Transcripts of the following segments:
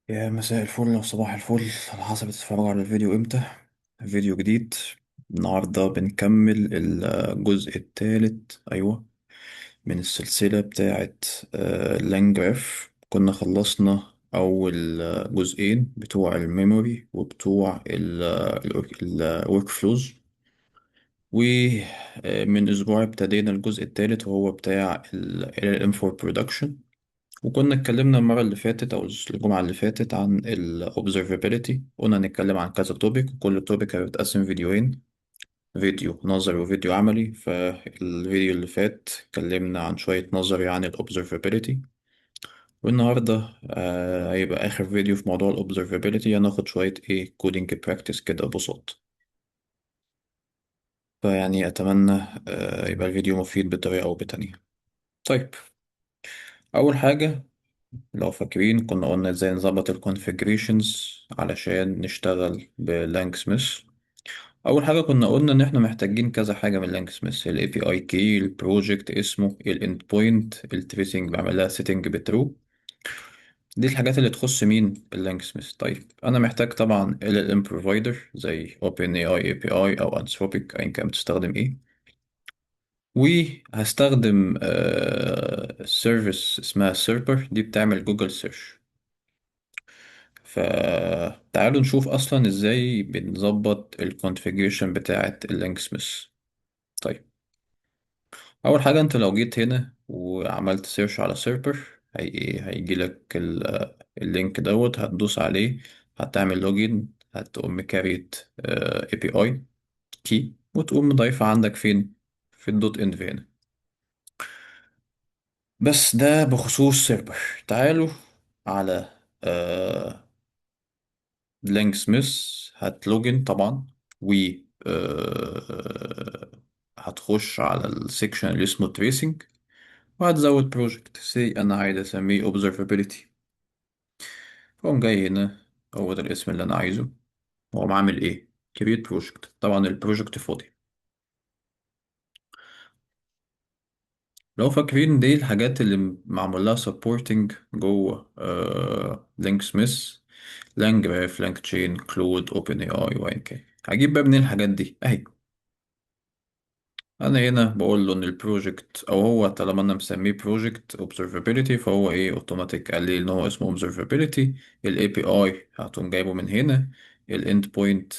يا مساء الفل وصباح الفل، على حسب تتفرجوا على الفيديو امتى. فيديو جديد. النهاردة بنكمل الجزء الثالث، أيوة، من السلسلة بتاعة لانجراف. كنا خلصنا أول جزئين بتوع الميموري وبتوع الورك فلوز، ومن أسبوع ابتدينا الجزء الثالث وهو بتاع ال LLM for Production. وكنا اتكلمنا المرة اللي فاتت أو الجمعة اللي فاتت عن ال observability. قلنا نتكلم عن كذا توبيك، وكل توبيك هيتقسم فيديوهين، فيديو نظري وفيديو عملي. فالفيديو اللي فات اتكلمنا عن شوية نظري عن ال observability، والنهاردة هيبقى آخر فيديو في موضوع ال observability. هناخد شوية كودينج براكتس كده بساط. فيعني أتمنى يبقى الفيديو مفيد بطريقة أو بتانية. طيب، أول حاجة، لو فاكرين كنا قلنا ازاي نظبط الكونفيجريشنز علشان نشتغل بلانج سميث. اول حاجه كنا قلنا ان احنا محتاجين كذا حاجه من لانج سميث: الاي بي اي كي، البروجكت اسمه، الاند بوينت، التريسنج بعمل لها سيتنج بترو. دي الحاجات اللي تخص مين؟ اللانج سميث. طيب انا محتاج طبعا ال ام بروفايدر زي اوبن اي اي بي اي او انثروبيك، ايا كان بتستخدم ايه. وهستخدم سيرفيس اسمها سيربر، دي بتعمل جوجل سيرش. فتعالوا نشوف اصلا ازاي بنظبط الكونفيجريشن بتاعه اللينك سميث. طيب، اول حاجه انت لو جيت هنا وعملت سيرش على سيرفر، هيجي لك اللينك دوت، هتدوس عليه، هتعمل لوجين، هتقوم مكريت اي بي اي كي، وتقوم مضيفها عندك فين؟ في الدوت انف هنا. بس ده بخصوص سيرفر. تعالوا على لينك سميث، هتلوجن طبعا، و هتخش على السيكشن اللي اسمه تريسنج، وهتزود بروجكت سي انا عايز اسميه observability. فقوم جاي هنا، هو ده الاسم اللي انا عايزه، واقوم عامل ايه؟ create project. طبعا البروجكت فاضي. لو فاكرين دي الحاجات اللي معمول لها supporting جوه لينك سميث: لانج جراف، لانج تشين، كلود، اوبن اي اي، وان كي. هجيب بقى منين الحاجات دي؟ اهي. انا هنا بقول له ان البروجكت، او هو طالما انا مسميه بروجكت observability فهو اوتوماتيك قال لي ان هو اسمه observability. الاي بي اي هتقوم جايبه من هنا. الاند بوينت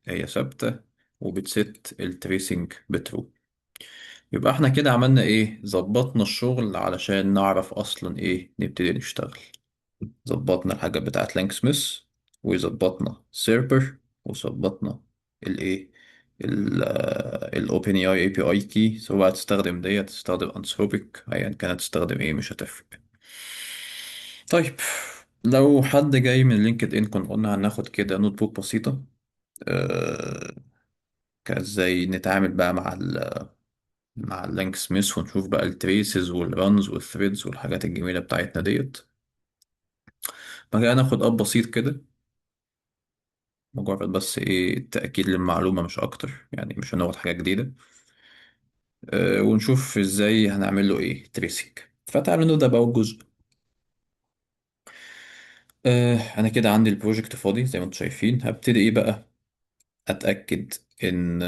هي ثابته، وبتست التريسنج بترو. يبقى احنا كده عملنا ظبطنا الشغل علشان نعرف اصلا نبتدي نشتغل. ظبطنا الحاجات بتاعت لانك سميث، وظبطنا سيربر، وظبطنا الايه الاوبن اي بي اي كي. سواء هتستخدم دي، هتستخدم انثروبيك، ايا كانت تستخدم مش هتفرق. طيب، لو حد جاي من لينكد ان كنا قلنا هناخد كده نوت بوك بسيطة، آه، كازاي نتعامل بقى مع اللينك سميث، ونشوف بقى التريسز والرانز والثريدز والحاجات الجميلة بتاعتنا ديت. بعد كده ناخد اب بسيط كده، مجرد بس تأكيد للمعلومة مش أكتر، يعني مش هناخد حاجة جديدة. ونشوف إزاي هنعمل له تريسنج. فتعالوا نبدأ بأول جزء. أنا كده عندي البروجكت فاضي زي ما انتم شايفين. هبتدي بقى أتأكد إن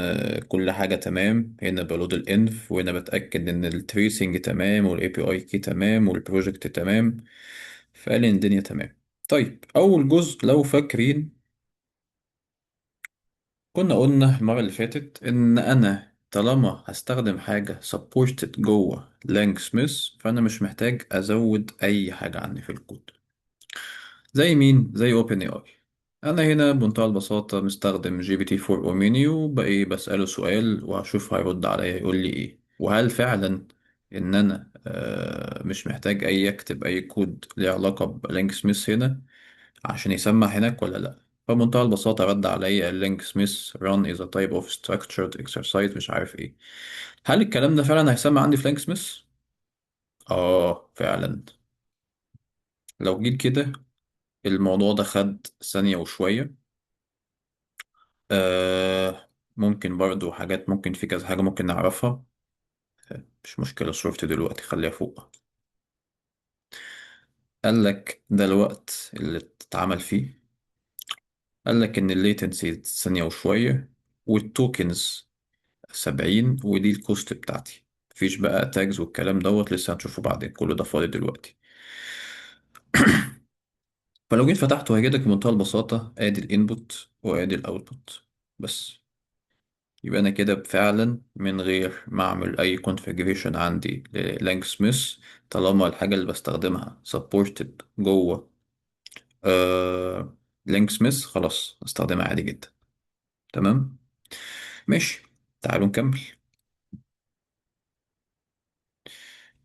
كل حاجة تمام. هنا بلود الانف، وهنا بتأكد إن التريسنج تمام، والاي بي اي كي تمام، والبروجكت تمام. فقال لي إن الدنيا تمام. طيب، أول جزء لو فاكرين كنا قلنا المرة اللي فاتت إن أنا طالما هستخدم حاجة supported جوه لانج سميث، فأنا مش محتاج أزود أي حاجة عندي في الكود. زي مين؟ زي اوبن اي اي. أنا هنا بمنتهى البساطة مستخدم جي بي تي 4 أومينيو، بقى بسأله سؤال وهشوف هيرد عليا يقول لي وهل فعلا إن أنا مش محتاج أكتب أي كود ليه علاقة بلانج سميث هنا عشان يسمع هناك ولا لأ. فبمنتهى البساطة رد عليا اللينك سميث run is a type of structured exercise مش عارف هل الكلام ده فعلا هيسمع عندي في لينك سميث؟ فعلا. لو جيت كده، الموضوع ده خد ثانية وشوية. ممكن برضو حاجات، ممكن في كذا حاجة ممكن نعرفها. مش مشكلة، صورتي دلوقتي خليها فوق. قال لك ده الوقت اللي اتعمل فيه، قال لك ان الليتنسي ثانية وشوية، والتوكنز 70، ودي الكوست بتاعتي. مفيش بقى تاجز والكلام دوت، لسه هنشوفه بعدين، كله ده فاضي دلوقتي. فلو جيت فتحته هيجيلك بمنتهى البساطة، ادي الانبوت وادي الاوتبوت بس. يبقى انا كده فعلا من غير ما اعمل اي configuration عندي للانج سميث، طالما الحاجة اللي بستخدمها supported جوه لينك سميث، خلاص استخدمها عادي جدا. تمام. ماشي، تعالوا نكمل.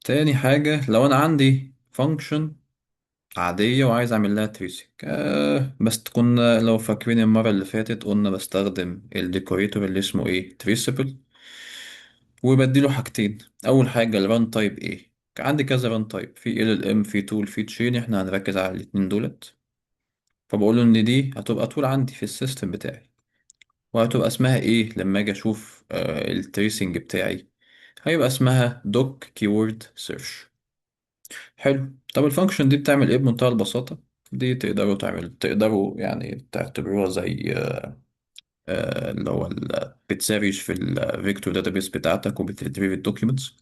تاني حاجة، لو أنا عندي فانكشن عادية وعايز أعمل لها تريسنج، بس كنا لو فاكرين المرة اللي فاتت قلنا بستخدم الديكوريتور اللي اسمه ايه تريسبل، وبديله حاجتين. أول حاجة الران تايب ايه، كان عندي كذا ران تايب، في ال ال ام، في تول، في تشين، احنا هنركز على الاتنين دولت. فبقوله ان دي هتبقى طول عندي في السيستم بتاعي، وهتبقى اسمها ايه لما اجي اشوف التريسنج بتاعي، هيبقى اسمها دوك كيورد سيرش. حلو. طب الفانكشن دي بتعمل ايه بمنتهى البساطة؟ دي تقدروا يعني تعتبروها زي اللي هو بتسرش في الفيكتور داتابيس بتاعتك وبتريتريف الدوكيومنتس،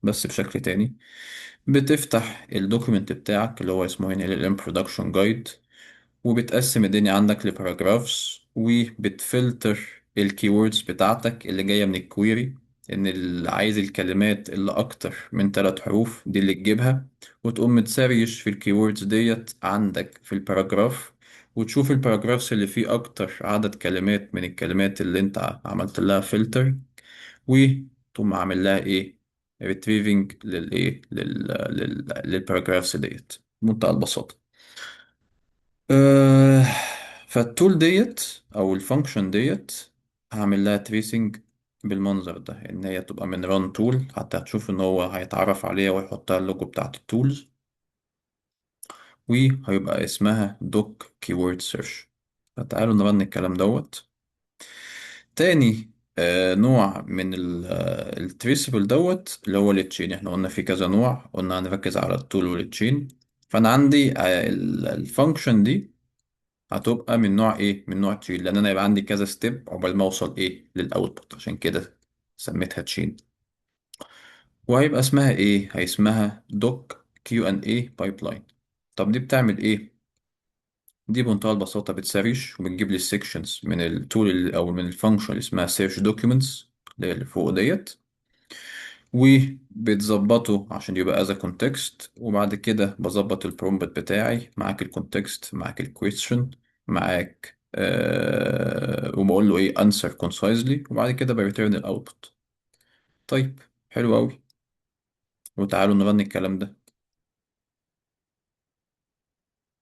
بس بشكل تاني. بتفتح الدوكيمنت بتاعك اللي هو اسمه هنا ال production guide، وبتقسم الدنيا عندك لباراجرافز، وبتفلتر الكيوردز بتاعتك اللي جاية من الكويري، ان اللي عايز الكلمات اللي اكتر من 3 حروف دي اللي تجيبها، وتقوم متسريش في الكيوردز ديت عندك في الباراجراف، وتشوف الباراجرافز اللي فيه اكتر عدد كلمات من الكلمات اللي انت عملت لها فلتر، وتقوم عامل لها ايه ريتريفنج للباراجرافز ديت بمنتهى البساطة. أه فالتول ديت او الفانكشن ديت هعمل لها تريسنج بالمنظر ده، ان هي تبقى من ران تول، حتى هتشوف ان هو هيتعرف عليها ويحطها اللوجو بتاعت التولز، وهيبقى اسمها دوك كيورد سيرش. فتعالوا نرن الكلام دوت تاني. نوع من التريسبل دوت اللي هو التشين، احنا قلنا في كذا نوع، قلنا هنركز على التول والتشين. فانا عندي الفانكشن دي هتبقى من نوع ايه، من نوع تشين، لان انا يبقى عندي كذا ستيب عقبال ما اوصل ايه للاوتبوت، عشان كده سميتها تشين. وهيبقى اسمها ايه، هي اسمها دوك كيو ان اي بايبلاين. طب دي بتعمل ايه؟ دي بمنتهى البساطة بتسرش وبتجيب لي السكشنز من التول او من الفانكشن اللي اسمها سيرش دوكيومنتس اللي هي اللي فوق ديت، وبتظبطه عشان يبقى as a context، وبعد كده بظبط البرومبت بتاعي، معاك الكونتكست، معاك الكويستشن، معاك وبقول له ايه answer concisely، وبعد كده بريتيرن الاوتبوت. طيب، حلو قوي. وتعالوا نغني الكلام ده.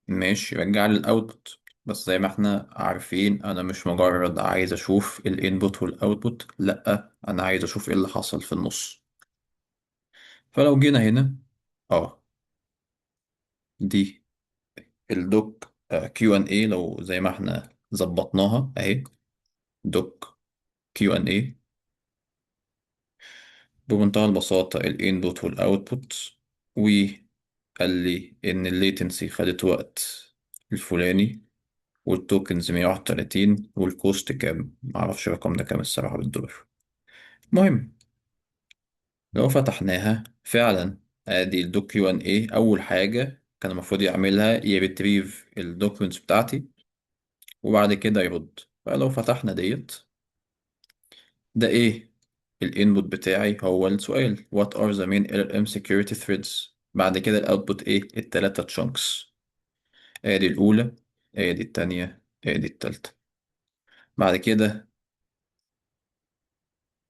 ماشي، رجع لي الاوتبوت، بس زي ما احنا عارفين انا مش مجرد عايز اشوف الانبوت والاوتبوت، لا انا عايز اشوف ايه اللي حصل في النص. فلو جينا هنا، اه دي الدوك كيو ان اي، لو زي ما احنا ظبطناها اهي، دوك كيو ان اي، بمنتهى البساطة الانبوت والاوتبوت، وقال لي ان الليتنسي خدت وقت الفلاني، والتوكنز 131، والكوست كام، معرفش الرقم ده كام الصراحة بالدولار. المهم، لو فتحناها فعلا، ادي الدوك كيو ان اي، اول حاجة كان المفروض يعملها يريتريف الدوكيومنتس بتاعتي وبعد كده يرد. فلو فتحنا ديت، ده ايه الانبوت بتاعي، هو السؤال what are the main LLM security threads. بعد كده الاوتبوت ايه التلاتة chunks، ادي الاولى، ادي التانية، ادي التالتة. بعد كده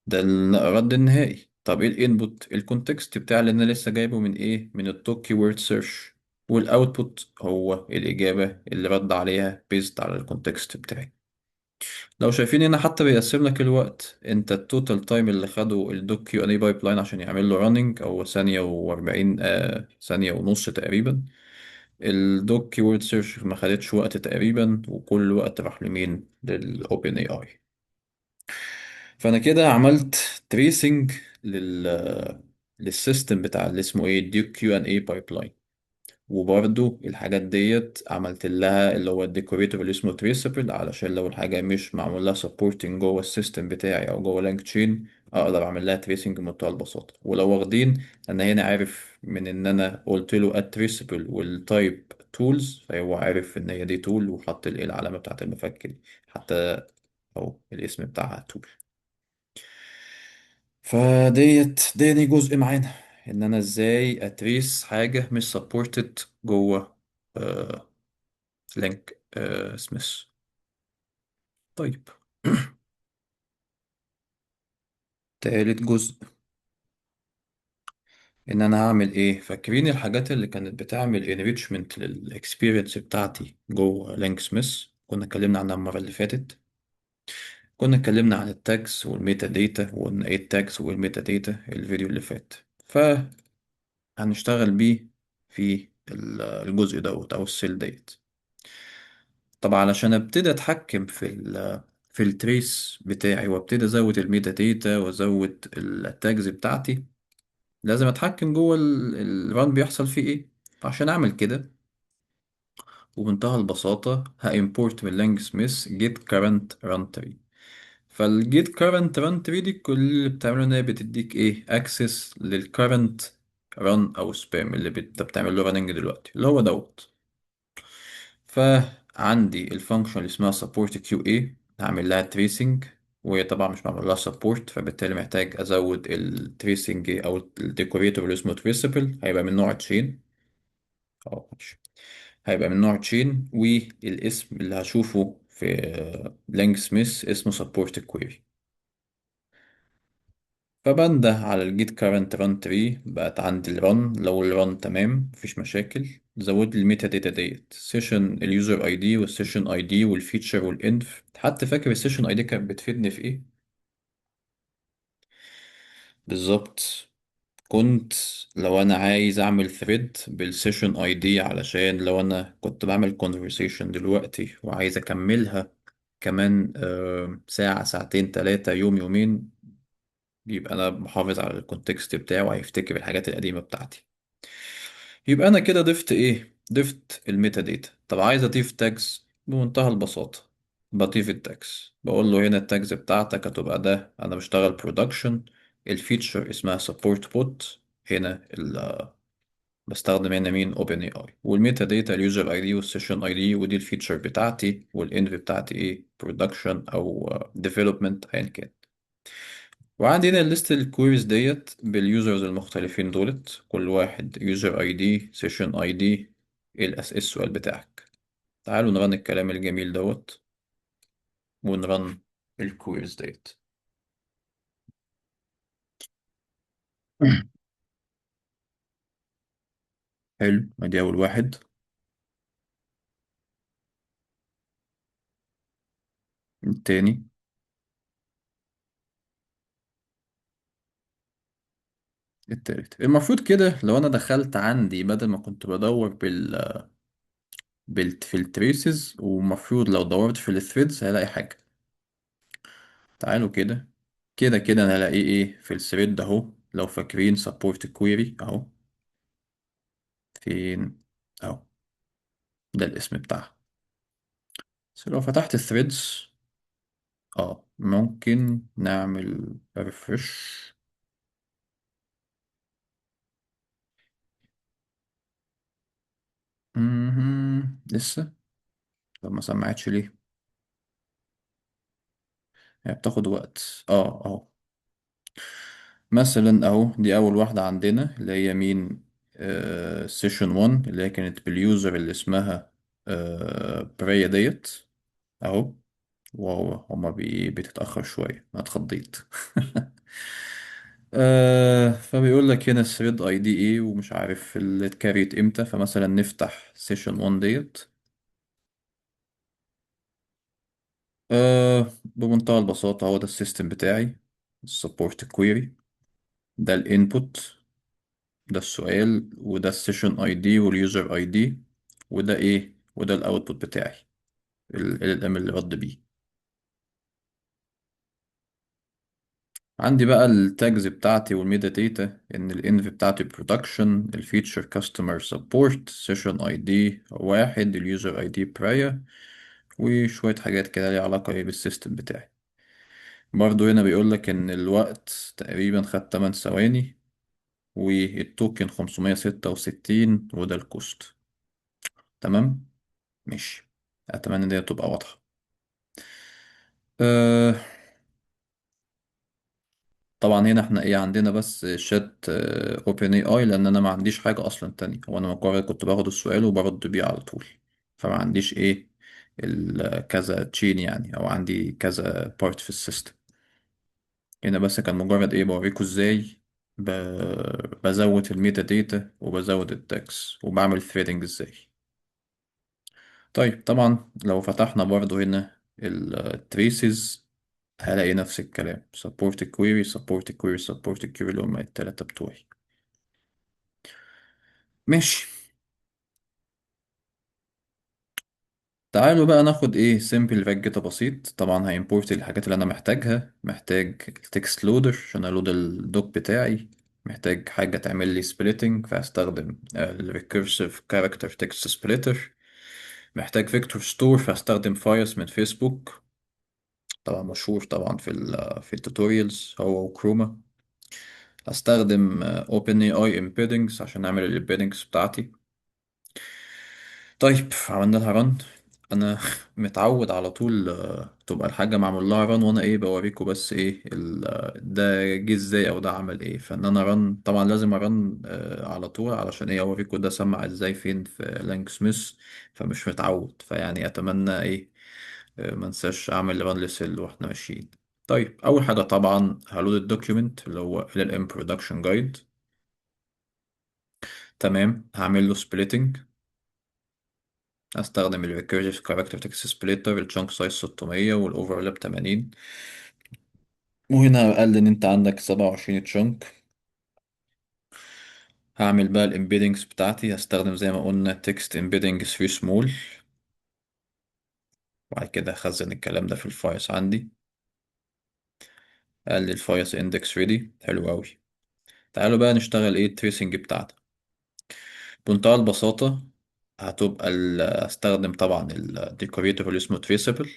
ده الرد النهائي. طب ايه الانبوت، الكونتكست بتاع اللي انا لسه جايبه من ايه، من التوك كيورد سيرش. والاوتبوت هو الاجابة اللي رد عليها بيزد على الكونتكست بتاعي. لو شايفين هنا حتى بيقسم لك الوقت، انت التوتال تايم اللي خده الدوك كيو ان اي بايب لاين عشان يعمل له راننج، او ثانية و40، ثانية ونص تقريبا. الدوك كيورد سيرش ما خدتش وقت تقريبا، وكل وقت راح لمين، للاوبن اي اي. فانا كده عملت تريسنج للسيستم بتاع اللي اسمه ايه ديوك كيو ان اي بايب لاين. وبرضو الحاجات ديت عملت لها اللي هو الديكوريتور اللي اسمه تريسبل، علشان لو الحاجة مش معمول لها سبورتنج جوه السيستم بتاعي او جوه لانج تشين اقدر اعمل لها تريسنج بمنتهى البساطة. ولو واخدين، انا هنا عارف من ان انا قلت له التريسبل والتايب تولز، فهو عارف ان هي دي تول وحط العلامة بتاعت المفك دي حتى، او الاسم بتاعها تول. فديت داني جزء معانا ان انا ازاي اتريس حاجة مش سبورتد جوه لينك سميث. طيب. تالت جزء ان انا هعمل ايه؟ فاكرين الحاجات اللي كانت بتعمل enrichment للاكسبيرينس بتاعتي جوه لينك سميث؟ كنا اتكلمنا عنها المرة اللي فاتت. كنا اتكلمنا عن التاجز والميتا داتا، وقلنا ايه التاجز والميتا داتا الفيديو اللي فات. فهنشتغل بيه في الجزء دوت او السيل ديت. طب علشان ابتدي اتحكم في التريس بتاعي وابتدي ازود الميتا داتا وازود التاجز بتاعتي، لازم اتحكم جوه الران بيحصل فيه ايه. فعشان اعمل كده وبمنتهى البساطة هإمبورت من لانج سميث get current run tree. فالجيت current run tree دي كل اللي بتعمله ان هي بتديك ايه access للcurrent run او spam اللي بتعمل له running دلوقتي اللي هو دوت. فعندي الفانكشن اللي اسمها support QA هعمل لها tracing، وهي طبعا مش معمول لها support، فبالتالي محتاج ازود التريسنج او الديكوريتور اللي اسمه traceable، هيبقى من نوع تشين. اه ماشي. هيبقى من نوع تشين، والاسم اللي هشوفه في لانج سميث اسمه support query. فبنده على الجيت كارنت ران تري، بقت عندي الرن. لو الرن تمام مفيش مشاكل، زود لي الميتا داتا ديت سيشن اليوزر اي دي والسيشن اي دي والفيتشر والانف. حتى فاكر السيشن اي دي كانت بتفيدني في ايه؟ بالظبط. كنت لو انا عايز اعمل ثريد بالسيشن اي دي، علشان لو انا كنت بعمل conversation دلوقتي وعايز اكملها كمان ساعة ساعتين تلاتة يوم يومين، يبقى انا محافظ على الكونتكست بتاعه وهيفتكر الحاجات القديمة بتاعتي. يبقى انا كده ضفت ايه؟ ضفت الميتا داتا. طب عايز اضيف تاجز بمنتهى البساطة، بضيف التاجز، بقول له هنا التاجز بتاعتك هتبقى ده انا بشتغل برودكشن، الفيتشر اسمها سبورت بوت، هنا بستخدم هنا مين؟ اوبن اي اي، والميتا داتا اليوزر اي دي والسيشن اي دي، ودي الفيتشر بتاعتي، والانف بتاعتي ايه؟ برودكشن او ديفلوبمنت ايا كان. وعندي هنا الليست الكويريز ديت باليوزرز المختلفين دولت، كل واحد يوزر اي دي سيشن اي دي. ايه السؤال بتاعك؟ تعالوا نرن الكلام الجميل دوت ونرن الكويريز ديت. حلو، ادي اول واحد. التاني. التالت. المفروض كده لو انا دخلت عندي بدل ما كنت بدور في التريسز، ومفروض لو دورت في الثريدز هلاقي حاجة. تعالوا كده. كده انا هلاقي ايه في الثريد ده اهو؟ لو فاكرين support query اهو. فين؟ اهو. ده الاسم بتاعها. بس لو فتحت الثريدز، اه ممكن نعمل ريفرش. لسه. طب ما سمعتش ليه؟ هي بتاخد وقت. اه اهو. مثلا اهو دي اول واحدة عندنا اللي هي مين؟ سيشن 1 اللي هي كانت باليوزر اللي اسمها بريا ديت اهو. واو هما بتتأخر شوية، انا اتخضيت. فبيقول لك هنا الثريد اي دي ايه ومش عارف اللي اتكريت امتى. فمثلا نفتح سيشن 1 ديت. بمنتهى البساطة هو ده السيستم بتاعي، السبورت كويري، ده الانبوت، ده السؤال، وده السيشن اي دي واليوزر اي دي، وده ايه؟ وده الاوتبوت بتاعي ال LLM اللي رد بيه. عندي بقى التاجز بتاعتي والميتا داتا، ان الانف بتاعتي برودكشن، الفيتشر كاستمر سبورت، سيشن اي دي واحد، اليوزر اي دي برايا، وشوية حاجات كده ليها علاقة ايه بالسيستم بتاعي. برضو هنا بيقولك ان الوقت تقريبا خد 8 ثواني، والتوكن 566، وده الكوست. تمام. ماشي. اتمنى دي تبقى واضحة. أه. طبعا هنا احنا ايه عندنا بس شات اوبن اي اي، لان انا ما عنديش حاجه اصلا تانية، وانا مجرد كنت باخد السؤال وبرد بيه على طول. فما عنديش ايه كذا تشين يعني، او عندي كذا بارت في السيستم. هنا بس كان مجرد ايه بوريكم ازاي ب... بزود الميتا داتا وبزود التاكس وبعمل ثريدنج ازاي. طيب طبعا لو فتحنا برضو هنا التريسز، هلاقي نفس الكلام: support query support query support query، اللي هما التلاتة بتوعي. ماشي. تعالوا بقى ناخد ايه سيمبل فاج كده بسيط. طبعا هيمبورت الحاجات اللي انا محتاجها. محتاج التكست لودر عشان الود الدوك بتاعي. محتاج حاجة تعمل لي سبليتنج، فهستخدم الريكيرسيف كاركتر تكست سبليتر. محتاج فيكتور ستور، فهستخدم فايرس من فيسبوك، طبعا مشهور طبعا في التوتوريالز هو وكروما. هستخدم OpenAI embeddings عشان اعمل الامبيدنجز بتاعتي. طيب عملنا لها رن. انا متعود على طول تبقى الحاجه معمول لها رن، وانا ايه بوريكم بس ايه ده جه ازاي او ده عمل ايه. فان انا رن طبعا لازم ارن على طول، علشان ايه اوريكم ده سمع ازاي فين في لانج سميث. فمش متعود، فيعني اتمنى ايه ما انساش اعمل رن لسيل واحنا ماشيين. طيب اول حاجه طبعا هلود الدوكيومنت اللي هو LLM production guide. تمام. هعمل له سبليتنج. استخدم ال recursive character text splitter، ال chunk size 600 وال overlap 80. وهنا قال ان انت عندك 27 chunk. هعمل بقى ال embeddings بتاعتي. هستخدم زي ما قلنا text embedding 3 small. وبعد كده هخزن الكلام ده في الفايلز عندي. قال لي الفايلز index ready. حلو أوي. تعالوا بقى نشتغل ايه التريسنج بتاعتي بمنتهى البساطة. هتبقى استخدم طبعا الديكوريتور اللي اسمه traceable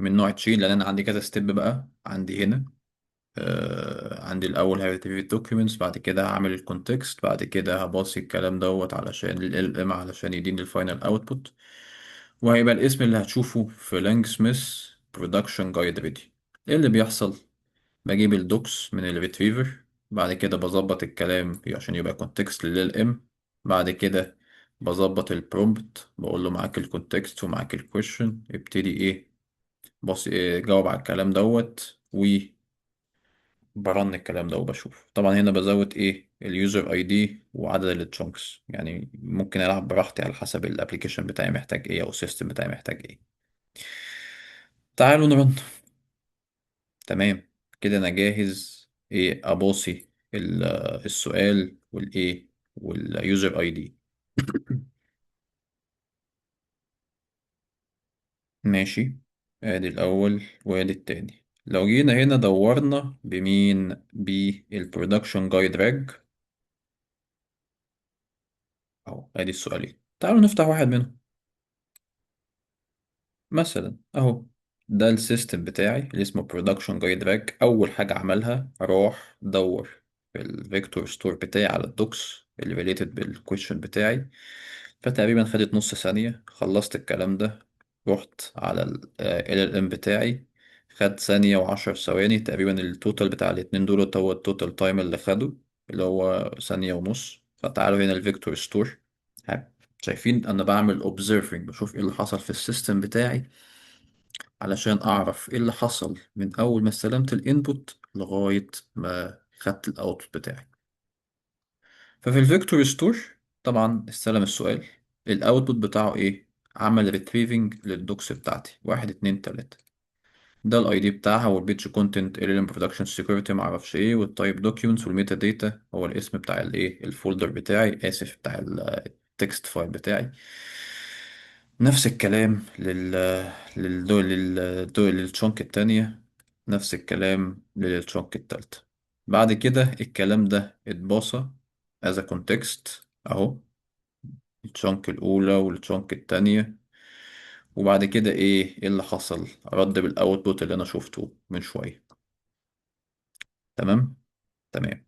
من نوع تشين، لان انا عندي كذا ستيب بقى عندي هنا. عندي الأول هرتريف الدوكيومنتس، بعد كده هعمل الكونتكست، بعد كده هباصي الكلام دوت علشان ال LM علشان يديني الفاينل اوتبوت. وهيبقى الاسم اللي هتشوفه في لانج سميث برودكشن جايد ريدي. ايه اللي بيحصل؟ بجيب الدوكس من الريتريفر، بعد كده بظبط الكلام عشان يبقى كونتكست لل LM. بعد كده بظبط البرومبت، بقول له معاك الكونتكست ومعاك الكويشن، ابتدي ايه بص إيه جاوب على الكلام دوت. برن الكلام ده وبشوف. طبعا هنا بزود ايه اليوزر اي دي وعدد التشونكس، يعني ممكن العب براحتي على حسب الابليكيشن بتاعي محتاج ايه او السيستم بتاعي محتاج ايه. تعالوا نرن. تمام. كده انا جاهز ايه اباصي السؤال والايه واليوزر اي دي. ماشي. ادي الاول وادي التاني. لو جينا هنا دورنا بمين بالبرودكشن جايد راج، اهو ادي السؤالين. تعالوا نفتح واحد منهم. مثلا اهو ده السيستم بتاعي اللي اسمه برودكشن جايد راك. اول حاجه عملها راح دور في الفيكتور ستور بتاعي على الدوكس اللي ريليتد بالكويشن بتاعي. فتقريبا خدت نص ثانيه خلصت الكلام ده. رحت على ال LLM بتاعي، خد ثانية وعشر ثواني تقريبا. التوتال بتاع الاتنين دول هو التوتال تايم اللي خده، اللي هو ثانية ونص. فتعالوا هنا الفيكتور ستور. شايفين انا بعمل observing، بشوف ايه اللي حصل في السيستم بتاعي علشان اعرف ايه اللي حصل من اول ما استلمت الانبوت لغاية ما خدت الاوتبوت بتاعي. ففي الفيكتور ستور طبعا استلم السؤال. الاوتبوت بتاعه ايه؟ عمل ريتريفنج للدوكس بتاعتي واحد اتنين تلاتة. ده الاي دي بتاعها والبيتش كونتنت ال برودكشن سيكوريتي معرفش ايه، والتايب دوكيومنتس والميتا داتا هو الاسم بتاع الايه الفولدر بتاعي، اسف بتاع التكست فايل بتاعي. نفس الكلام للتشونك التانية. نفس الكلام للترانك التالتة. بعد كده الكلام ده اتباصى as a context اهو، الترانك الأولى والترانك التانية. وبعد كده ايه اللي حصل؟ رد بالاوتبوت اللي انا شفته من شوية. تمام. تمام.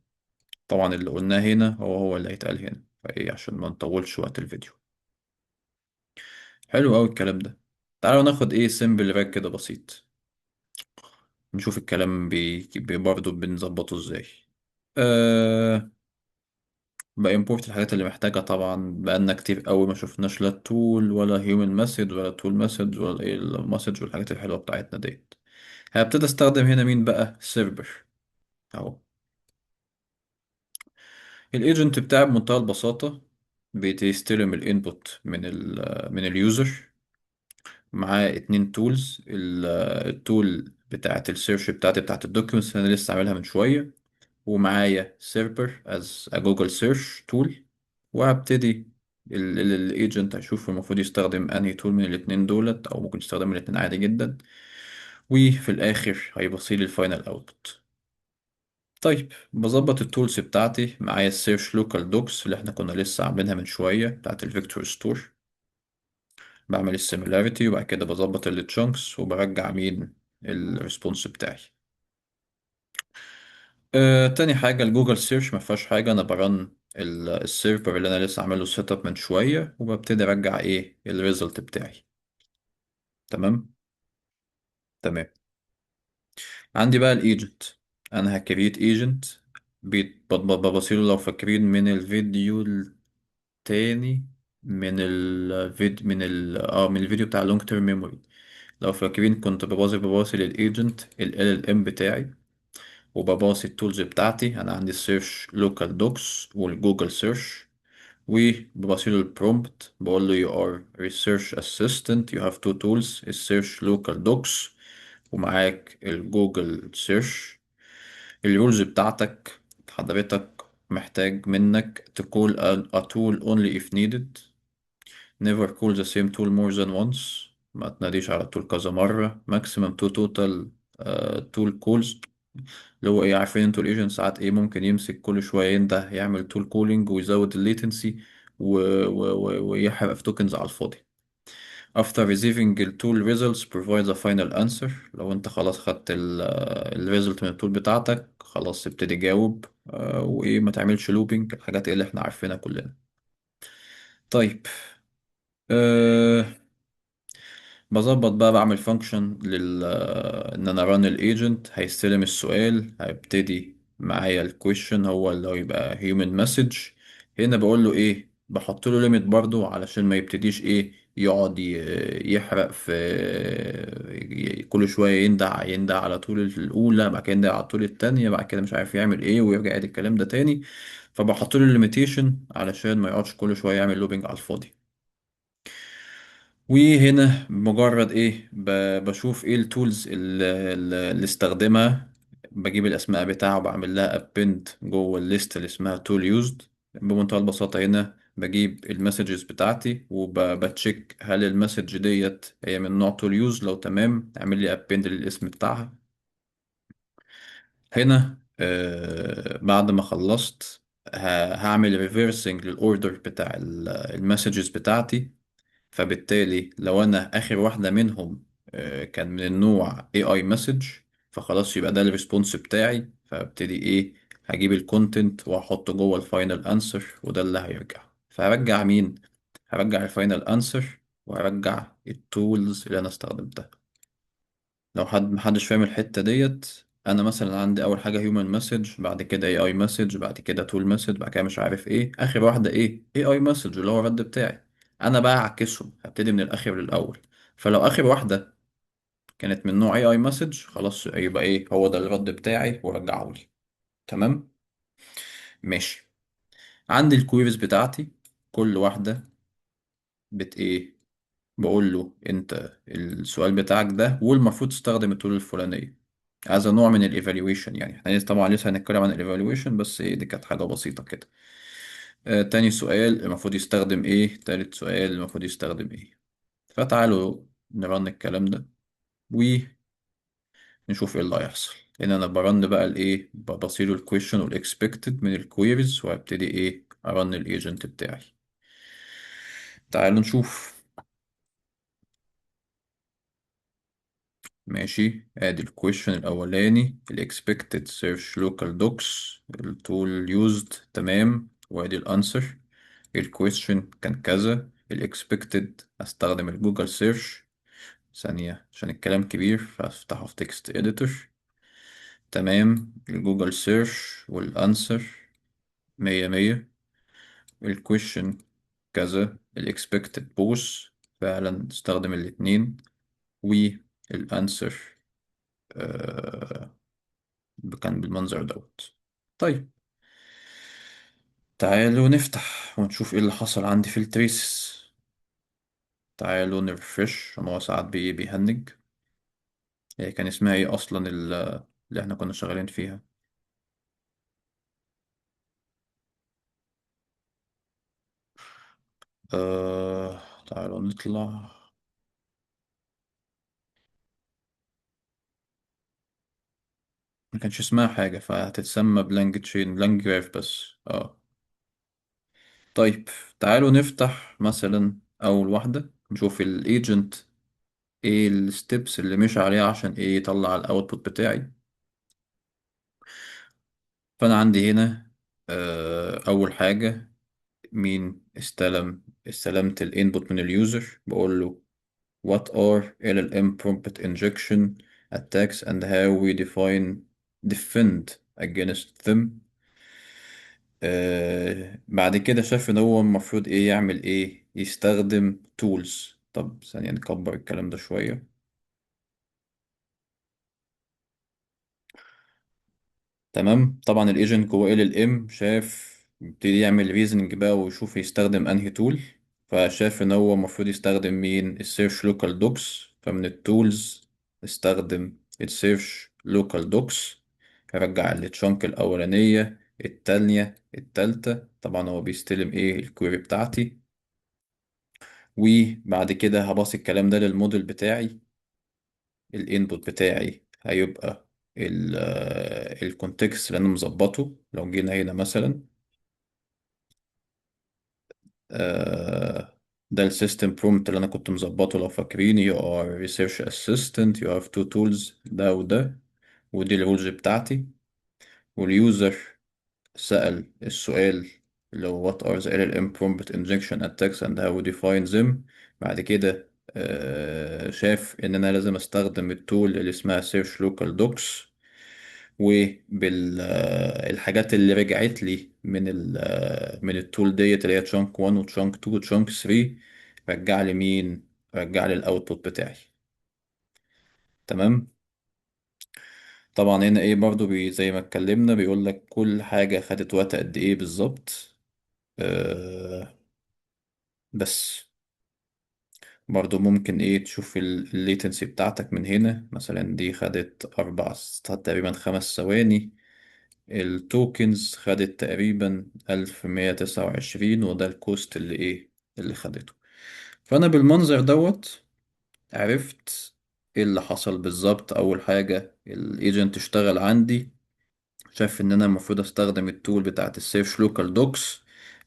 طبعا اللي قلناه هنا هو اللي هيتقال هنا، فايه عشان ما نطولش وقت الفيديو. حلو قوي الكلام ده. تعالوا ناخد ايه سيمبل راك كده بسيط، نشوف الكلام برضه بنظبطه ازاي. أه... بإمبورت الحاجات اللي محتاجها. طبعا بقالنا كتير قوي ما شفناش لا تول ولا هيومن مسج ولا تول مسج ولا ايه المسج والحاجات الحلوة بتاعتنا ديت. هبتدي استخدم هنا مين بقى؟ سيرفر اهو. الايجنت بتاعي بمنتهى البساطة بيستلم الانبوت من اليوزر. معاه اتنين تولز، التول بتاعت السيرش بتاعت الدوكيومنتس اللي انا لسه عاملها من شوية، ومعايا سيرفر از جوجل سيرش تول. وهبتدي الايجنت هيشوف المفروض يستخدم انهي تول من الاتنين دولت، او ممكن يستخدم الاتنين عادي جدا. وفي الاخر هيبصيلي الفاينل اوتبوت. طيب بظبط التولز بتاعتي. معايا السيرش لوكال دوكس اللي احنا كنا لسه عاملينها من شوية بتاعت الفيكتور ستور. بعمل السيميلاريتي وبعد كده بظبط التشانكس وبرجع مين؟ الريسبونس بتاعي. تاني حاجة الجوجل سيرش ما فيهاش حاجة، أنا برن السيرفر اللي أنا لسه عامله سيت اب من شوية، وببتدي أرجع إيه الريزلت بتاعي. تمام. تمام. عندي بقى الإيجنت. أنا هكريت إيجنت ببصيله لو فاكرين من الفيديو التاني، من الفيديو بتاع لونج تيرم ميموري. لو فاكرين كنت بباصي للإيجنت ال LLM بتاعي، وبباصي التولز بتاعتي. انا عندي السيرش لوكال دوكس والجوجل سيرش، وببصي له البرومبت بقول له you are research assistant you have two tools السيرش لوكال دوكس ومعاك الجوجل سيرش. الرولز بتاعتك حضرتك محتاج منك تقول a tool only if needed. never call the same tool more than once. ما تناديش على التول كذا مرة. maximum two total tool calls. اللي هو ايه، عارفين انتوا الايجنت ساعات ايه ممكن يمسك كل شوية ينده يعمل تول كولينج ويزود الليتنسي ويحرق في توكنز على الفاضي. after receiving the tool results provide a final answer. لو انت خلاص خدت الريزلت من التول بتاعتك خلاص ابتدي جاوب. وايه ما تعملش لوبينج، الحاجات اللي احنا عارفينها كلنا. طيب. أه بظبط بقى، بعمل فانكشن ان انا run الايجنت هيستلم السؤال. هيبتدي معايا الكويشن هو اللي هو يبقى human message. هنا بقول له ايه، بحط له ليميت برضو علشان ما يبتديش ايه يقعد يحرق في كل شوية يندع على طول الأولى، بعد كده يندع على طول التانية، بعد كده مش عارف يعمل ايه ويرجع يعيد الكلام ده تاني. فبحط له ليميتيشن علشان ما يقعدش كل شوية يعمل لوبينج على الفاضي. وهنا مجرد ايه بشوف ايه التولز اللي استخدمها. بجيب الاسماء بتاعه وبعمل لها ابند جوه الليست اللي اسمها تول يوزد. بمنتهى البساطة هنا بجيب المسجز بتاعتي وبتشيك هل المسج ديت هي من نوع تول يوز. لو تمام اعمل لي ابند للاسم بتاعها. هنا بعد ما خلصت هعمل ريفرسنج للاوردر بتاع المسجز بتاعتي. فبالتالي لو انا اخر واحدة منهم كان من النوع AI message، فخلاص يبقى ده الريسبونس بتاعي. فابتدي ايه هجيب الكونتنت واحطه جوه الفاينل انسر، وده اللي هيرجع. فهرجع مين؟ هرجع الفاينل انسر وهرجع التولز اللي انا استخدمتها. لو محدش فاهم الحتة ديت، انا مثلا عندي اول حاجة هيومن مسج، بعد كده AI مسج، بعد كده تول مسج، بعد كده مش عارف ايه، اخر واحدة ايه AI مسج اللي هو الرد بتاعي. انا بقى هعكسهم، هبتدي من الاخر للاول. فلو اخر واحدة كانت من نوع AI مسج خلاص يبقى ايه هو ده الرد بتاعي ورجعه لي. تمام. ماشي. عندي الكويريز بتاعتي، كل واحدة ايه بقول له انت السؤال بتاعك ده والمفروض تستخدم التول الفلانية. هذا نوع من الايفالويشن. يعني احنا طبعا لسه هنتكلم عن الايفالويشن، بس ايه دي كانت حاجة بسيطة كده. تاني سؤال المفروض يستخدم ايه، تالت سؤال المفروض يستخدم ايه. فتعالوا نرن الكلام ده. نشوف ايه اللي هيحصل. هنا انا برن بقى الايه، بصير الكويشن والاكسبكتد من الكويريز، وابتدي ايه ارن الايجنت بتاعي. تعالوا نشوف. ماشي، ادي الكويشن الاولاني الاكسبكتد سيرش لوكال دوكس التول يوزد، تمام. وادي الانسر. الكويشن كان كذا، الاكسبكتد استخدم الجوجل سيرش. ثانية عشان الكلام كبير فافتحه في تكست اديتور. تمام، الجوجل سيرش والانسر مية مية. الكويشن كذا، الاكسبكتد بوث فعلا استخدم الاتنين. والانسر كان بالمنظر دوت. طيب، تعالوا نفتح ونشوف ايه اللي حصل عندي في التريسز. تعالوا نرفرش عشان هو ساعات بيهنج. هي كان اسمها ايه اصلا اللي احنا كنا شغالين فيها؟ تعالوا نطلع. ما كانش اسمها حاجة، فهتتسمى بلانج تشين بلانج جراف بس. طيب، تعالوا نفتح مثلا أول واحدة نشوف الايجنت ايه الستبس اللي مشى عليها عشان ايه يطلع الاوتبوت بتاعي. فأنا عندي هنا أول حاجة، مين استلمت الانبوت من اليوزر، بقول له what are LLM prompt injection attacks and how we defend against them. بعد كده شاف ان هو المفروض ايه يعمل، ايه يستخدم tools. طب ثانية نكبر الكلام ده شوية. تمام، طبعا الايجنت جوه ال ام شاف، يبتدي يعمل ريزنج بقى ويشوف يستخدم انهي تول. فشاف ان هو المفروض يستخدم مين، السيرش لوكال دوكس. فمن التولز استخدم السيرش لوكال دوكس. هرجع التشانك الاولانية التانية التالتة، طبعا هو بيستلم ايه الكويري بتاعتي. وبعد كده هباص الكلام ده للموديل بتاعي. الانبوت بتاعي هيبقى الكونتكست اللي انا مظبطه. لو جينا هنا مثلا، آه، ده السيستم برومبت اللي انا كنت مظبطه. لو فاكرين you are research assistant you have two tools، ده وده. ودي الرولز بتاعتي. واليوزر سأل السؤال اللي هو what are the LLM prompt injection attacks and how we define them. بعد كده شاف ان انا لازم استخدم التول اللي اسمها search local docs. وبالحاجات اللي رجعت لي من التول ديت اللي هي تشانك 1 وتشانك 2 وتشانك 3، رجع لي مين، رجع لي الاوتبوت بتاعي. تمام. طبعا هنا ايه برضو زي ما اتكلمنا بيقول لك كل حاجة خدت وقت قد ايه بالظبط. آه بس برضو ممكن ايه تشوف الليتنسي بتاعتك من هنا. مثلا دي خدت تقريبا 5 ثواني. التوكنز خدت تقريبا 1129، وده الكوست اللي ايه اللي خدته. فانا بالمنظر دوت عرفت ايه اللي حصل بالظبط. اول حاجة الايجنت اشتغل عندي، شاف ان انا المفروض استخدم التول بتاعت السيرش لوكال دوكس،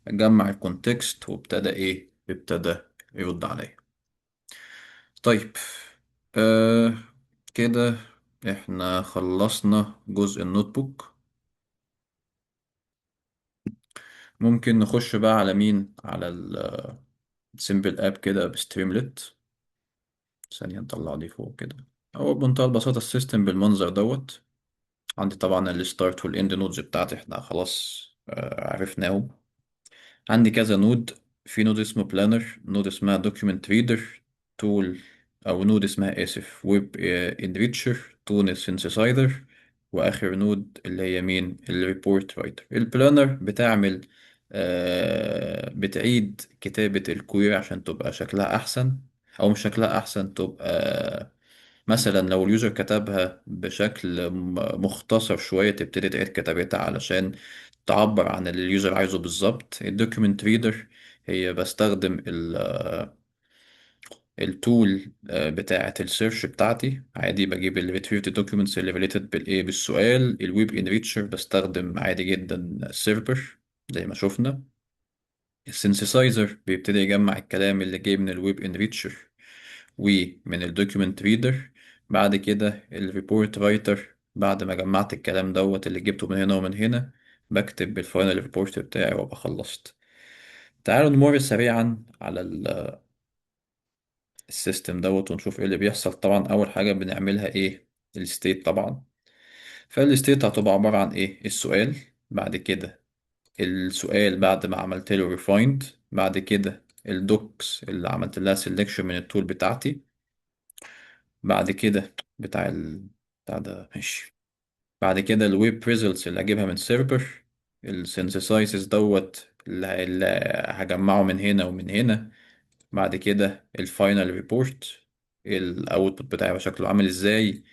اجمع الكونتكست، وابتدى ابتدى يرد عليا. طيب، آه كده احنا خلصنا جزء النوت بوك. ممكن نخش بقى على مين، على السيمبل اب كده بستريملت. ثانية نطلع دي فوق كده. هو بمنتهى البساطة السيستم بالمنظر دوت. عندي طبعا الستارت والاند نودز بتاعتي احنا خلاص عرفناهم. عندي كذا نود. في نود اسمه بلانر، نود اسمها دوكيومنت ريدر تول، او نود اسمها اسف ويب انريتشر تول سينثسايزر. واخر نود اللي هي مين، الريبورت رايتر. البلانر بتعمل بتعيد كتابة الكويري عشان تبقى شكلها احسن، او مش شكلها احسن، تبقى مثلا لو اليوزر كتبها بشكل مختصر شوية تبتدي تعيد كتابتها علشان تعبر عن اللي اليوزر عايزه بالظبط. الدوكيومنت ريدر هي بستخدم التول بتاعة السيرش بتاعتي عادي، بجيب ال retrieved documents اللي related بالايه بالسؤال. الويب انريتشر بستخدم عادي جدا سيرفر زي ما شفنا. السينثسايزر بيبتدي يجمع الكلام اللي جاي من الويب انريتشر ومن الدوكيومنت ريدر. بعد كده الريبورت رايتر بعد ما جمعت الكلام دوت اللي جبته من هنا ومن هنا، بكتب بالفاينل ريبورت بتاعي وابقى خلصت. تعالوا نمر سريعا على السيستم دوت ونشوف ايه اللي بيحصل. طبعا اول حاجة بنعملها ايه؟ الستيت طبعا. فالستيت هتبقى عبارة عن ايه؟ السؤال، بعد كده السؤال بعد ما عملت له ريفايند، بعد كده الدوكس اللي عملت لها سيلكشن من التول بتاعتي، بعد كده بتاع ده ماشي، بعد كده الويب ريزلتس اللي هجيبها من سيرفر، السينثسايزز دوت اللي هجمعه من هنا ومن هنا، بعد كده الفاينل ريبورت الاوتبوت بتاعي هيبقى شكله عامل ازاي،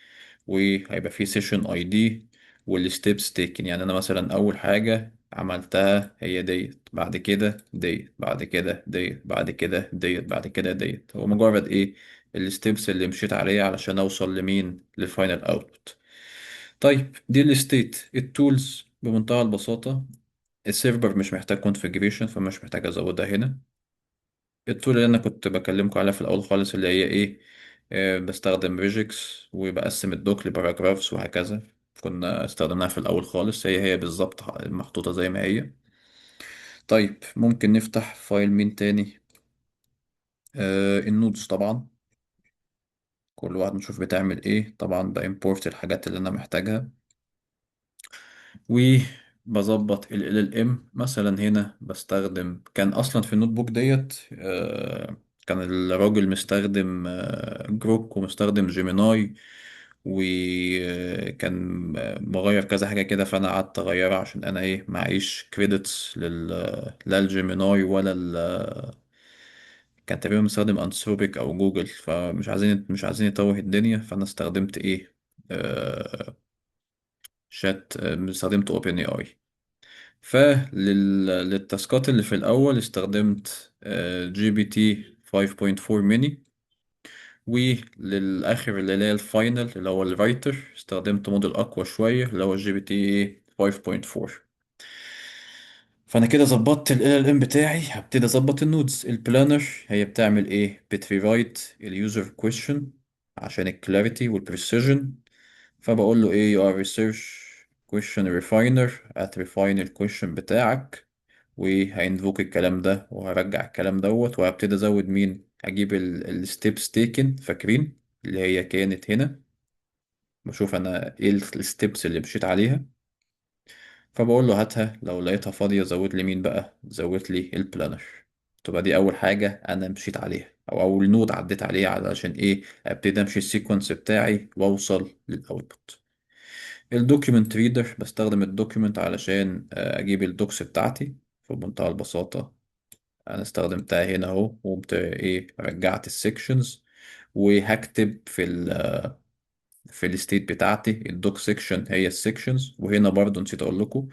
وهيبقى فيه سيشن اي دي والستيبس تيكن. يعني انا مثلا اول حاجه عملتها هي ديت، بعد كده ديت، بعد كده ديت، بعد كده ديت، بعد كده ديت. هو مجرد ايه؟ الستيبس اللي مشيت عليها علشان اوصل لمين؟ للفاينل اوتبوت. طيب دي الستيت. التولز بمنتهى البساطه، السيرفر مش محتاج كونفيجريشن فمش محتاج ازودها هنا. التول اللي انا كنت بكلمكم عليها في الاول خالص اللي هي ايه؟ بستخدم ريجكس وبقسم الدوك لباراجرافز وهكذا. كنا استخدمناها في الاول خالص، هي بالظبط محطوطة زي ما هي. طيب ممكن نفتح فايل مين تاني؟ النودز طبعا، كل واحد نشوف بتعمل ايه. طبعا بإمبورت الحاجات اللي انا محتاجها، وبظبط ال LLM. مثلا هنا بستخدم، كان اصلا في النوت بوك ديت كان الراجل مستخدم جروك ومستخدم جيميناي، وكان مغير كذا حاجة كده، فأنا قعدت أغيرها عشان أنا إيه معيش كريدتس لا الجيميناي ولا كان تقريبا مستخدم أنثروبيك أو جوجل، فمش عايزين يتوه الدنيا، فأنا استخدمت إيه؟ شات، استخدمت اوبن اي اي. فللتاسكات اللي في الأول استخدمت جي بي تي 5.4 ميني، وللآخر اللي هي الفاينل اللي هو الرايتر استخدمت موديل أقوى شوية اللي هو جي بي تي 5.4. فأنا كده ظبطت ال LLM بتاعي. هبتدي أظبط النودز. البلانر هي بتعمل إيه؟ بتريرايت اليوزر كويشن عشان الكلاريتي والبريسيجن. فبقول له ايه you are research question refiner refine الكويشن بتاعك، وهينفوك الكلام ده وهرجع الكلام دوت، وهبتدي ازود مين؟ هجيب الستيبس تيكن، فاكرين اللي هي كانت هنا؟ بشوف انا ايه الستيبس اللي مشيت عليها، فبقول له هاتها. لو لقيتها فاضية زود لي مين بقى؟ زود لي البلانر. تبقى دي اول حاجة انا مشيت عليها او اول نود عديت عليها علشان ايه؟ ابتدي امشي السيكونس بتاعي واوصل للاوتبوت. الدوكيومنت ريدر بستخدم الدوكيومنت علشان اجيب الدوكس بتاعتي. بمنتهى البساطة انا استخدمتها هنا اهو، وقمت ايه رجعت السكشنز، وهكتب في الستيت بتاعتي الدوك سيكشن هي السكشنز. وهنا برضو نسيت اقول لكم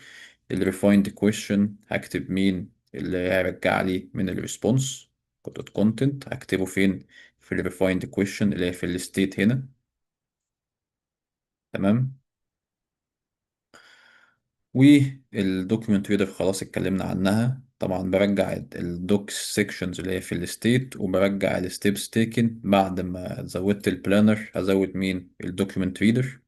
الريفايند كويشن هكتب مين اللي هيرجع لي من الريسبونس. كونتنت هكتبه فين؟ في الريفايند كويشن اللي هي في الستيت هنا. تمام. والدوكيومنت ريدر خلاص اتكلمنا عنها. طبعا برجع الدوكس سيكشنز اللي هي في الستيت، وبرجع الستيبس تيكن. بعد ما زودت البلانر هزود مين؟ الدوكيومنت ريدر.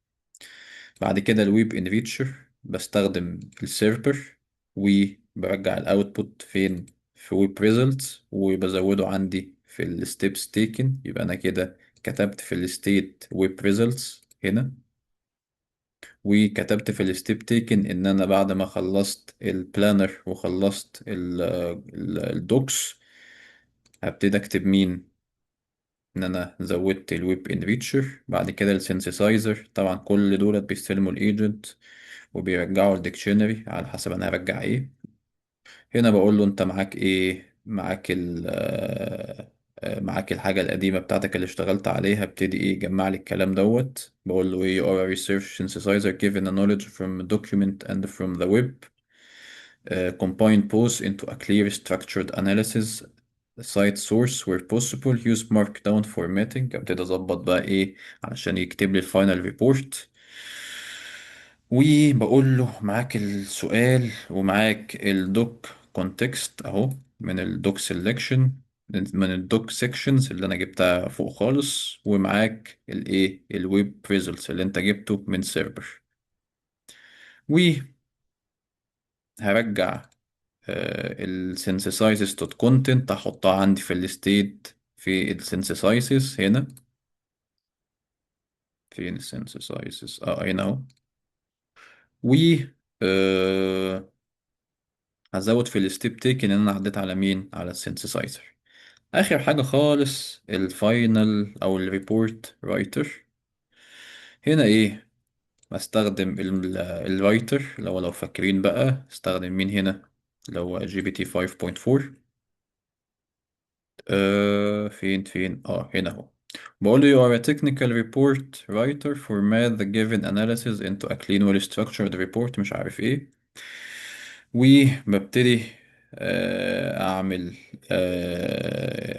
بعد كده الويب انريتشر بستخدم السيرفر، وبرجع الاوتبوت فين؟ في ويب ريزلتس، وبزوده عندي في الستيبس تيكن. يبقى انا كده كتبت في الستيت ويب ريزلتس هنا، وكتبت في الستيب تيكن ان انا بعد ما خلصت البلانر وخلصت الدوكس هبتدي اكتب مين؟ ان انا زودت الويب انريتشر. بعد كده السينثسايزر، طبعا كل دولت بيستلموا الايجنت وبيرجعوا الديكشنري على حسب انا هرجع ايه. هنا بقول له انت معاك ايه؟ معاك معاك الحاجة القديمة بتاعتك اللي اشتغلت عليها. ابتدي ايه؟ جمع لي الكلام دوت. بقول له ايه you are a research synthesizer given a knowledge from a document and from the web. Combine both into a clear structured analysis. site source where possible use markdown formatting. ابتدي اظبط بقى ايه علشان يكتب لي الفاينل ريبورت. وبقول له معاك السؤال ومعاك الدوك كونتكست اهو من الدوك سيلكشن، من الدوك سيكشنز اللي انا جبتها فوق خالص، ومعاك الايه الويب ريزلتس اللي انت جبته من سيرفر. وهرجع السينثسايزز دوت كونتنت، هحطها عندي في الستيت في السينثسايزز هنا. فين السينثسايزز؟ هنا اهو. و آه، هزود في الستيب تيك ان انا عديت على مين، على السينثسايزر. اخر حاجة خالص الفاينل او الريبورت رايتر. هنا ايه، بستخدم الرايتر، لو فاكرين بقى استخدم مين هنا، اللي هو جي بي تي 5.4. فين هنا اهو. بقول له you are a technical report writer format the given analysis into a clean well structured report مش عارف ايه. وببتدي اعمل